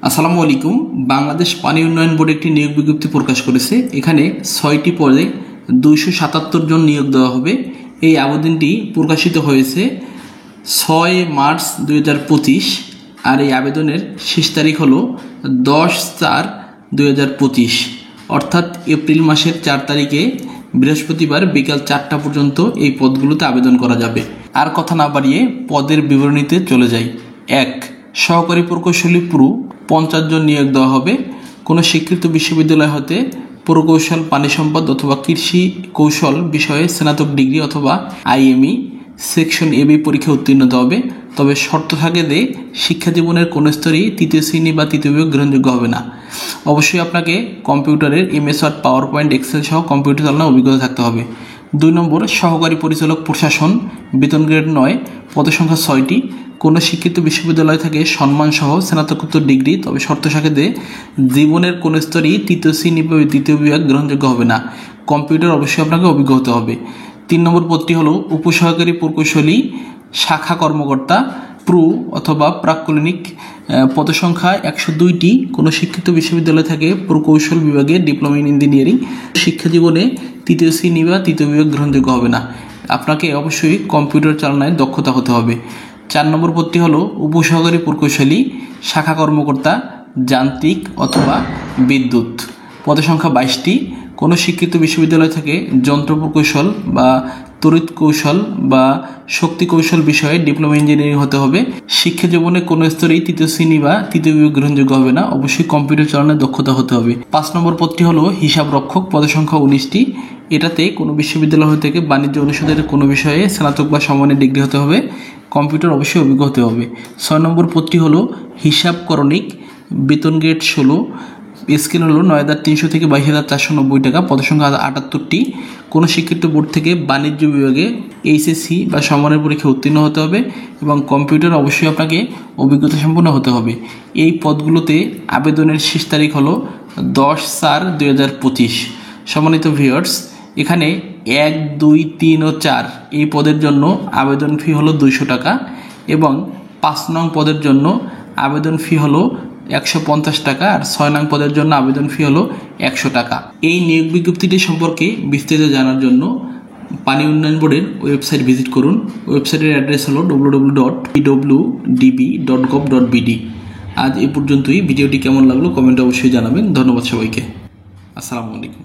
আসসালামু আলাইকুম। বাংলাদেশ পানি উন্নয়ন বোর্ড একটি নিয়োগ বিজ্ঞপ্তি প্রকাশ করেছে। এখানে 6টি পদে 277 জন নিয়োগ দেওয়া হবে। এই আবেদনটি প্রকাশিত হয়েছে 6 মার্চ 2025 আর এই আবেদনের শেষ তারিখ হলো 10/4/2025 অর্থাৎ এপ্রিল মাসের 4 তারিখে বৃহস্পতিবার বিকাল 4টা পর্যন্ত এই পদগুলোতে আবেদন করা যাবে। আর কথা না বাড়িয়ে পদের বিবরণীতে চলে যাই। 1. সহকারী প্রকৌশলী পুরো 50 জন নিয়োগ দেওয়া হবে। কোনো স্বীকৃত বিশ্ববিদ্যালয় হতে প্রকৌশল, পানি সম্পদ অথবা কৃষি কৌশল বিষয়ে স্নাতক ডিগ্রি অথবা IME সেকশন AB পরীক্ষা উত্তীর্ণ হতে হবে। তবে শর্ত থাকে যে শিক্ষা জীবনের কোনো স্তরেই 3য় শ্রেণী বা 3য় বিভাগ গ্রহণযোগ্য হবে না। অবশ্যই আপনাকে কম্পিউটারের MS ওয়ার্ড, পাওয়ারপয়েন্ট, এক্সেল সহ কম্পিউটার চালানোর অভিজ্ঞতা থাকতে হবে। 2 নম্বর সহকারী পরিচালক প্রশাসন, বেতন গ্রেড 9, পদের সংখ্যা 6টি। কোনো শিক্ষিত বিশ্ববিদ্যালয় থেকে সম্মানসহ স্নাতকোত্তর ডিগ্রি, তবে শর্ত সাথে জীবনের কোনো স্তরেই 3য় শ্রেণী বা 3য় বিভাগ গ্রহণযোগ্য হবে না। কম্পিউটার অবশ্যই আপনাকে অভিজ্ঞ হতে হবে। 3 নম্বর পদটি হলো উপসহকারী প্রকৌশলী শাখা কর্মকর্তা প্রু অথবা প্রাক্কলিনিক, পদের সংখ্যা 102টি। কোনো শিক্ষিত বিশ্ববিদ্যালয় থেকে প্রকৌশল বিভাগে ডিপ্লোমা ইন ইঞ্জিনিয়ারিং, শিক্ষা জীবনে 3য় শ্রেণী বা 3য় বিভাগ গ্রহণযোগ্য হবে না। আপনাকে অবশ্যই কম্পিউটার চালনায় দক্ষতা হতে হবে। 4 নম্বর পদটি হলো উপসহকারী প্রকৌশলী শাখা কর্মকর্তা যান্ত্রিক অথবা বিদ্যুৎ, পদের সংখ্যা 22টি। কোনো শিক্ষিত বিশ্ববিদ্যালয় থেকে যন্ত্র প্রকৌশল বা তড়িৎ কৌশল বা শক্তি কৌশল বিষয়ে ডিপ্লোমা ইঞ্জিনিয়ারিং হতে হবে। শিক্ষা জীবনে কোনো স্তরেই 3য় শ্রেণী বা 3য় বিভাগ গ্রহণযোগ্য হবে না। অবশ্যই কম্পিউটার চালানোর দক্ষতা হতে হবে। 5 নম্বর পদটি হলো হিসাব রক্ষক, পদের সংখ্যা 19টি। এটাতে কোনো বিশ্ববিদ্যালয় থেকে বাণিজ্য অনুষদের কোনো বিষয়ে স্নাতক বা সমমানের ডিগ্রি হতে হবে। কম্পিউটার অবশ্যই অভিজ্ঞ হতে হবে। 6 নম্বর পদটি হলো হিসাব করণিক, বেতন গ্রেড 16, স্কেল হলো 9,300 থেকে 22,490 টাকা, পদের সংখ্যা 78টি। কোনো স্বীকৃত বোর্ড থেকে বাণিজ্য বিভাগে HSC বা সমমানের পরীক্ষা উত্তীর্ণ হতে হবে এবং কম্পিউটার অবশ্যই আপনাকে অভিজ্ঞতা সম্পন্ন হতে হবে। এই পদগুলোতে আবেদনের শেষ তারিখ হলো 10/4/2025। সম্মানিত ভিউয়ার্স, এখানে 1, 2, 3 ও 4 এই পদের জন্য আবেদন ফি হলো 200 টাকা এবং 5 নং পদের জন্য আবেদন ফি হলো 150 টাকা আর 6 নং পদের জন্য আবেদন ফি হলো 100 টাকা। এই নিয়োগ বিজ্ঞপ্তিটি সম্পর্কে বিস্তারিত জানার জন্য পানি উন্নয়ন বোর্ডের ওয়েবসাইট ভিজিট করুন। ওয়েবসাইটের অ্যাড্রেস হলো www.pwd.gov.bd। আজ এ পর্যন্তই। ভিডিওটি কেমন লাগলো কমেন্টে অবশ্যই জানাবেন। ধন্যবাদ সবাইকে। আসসালামু আলাইকুম।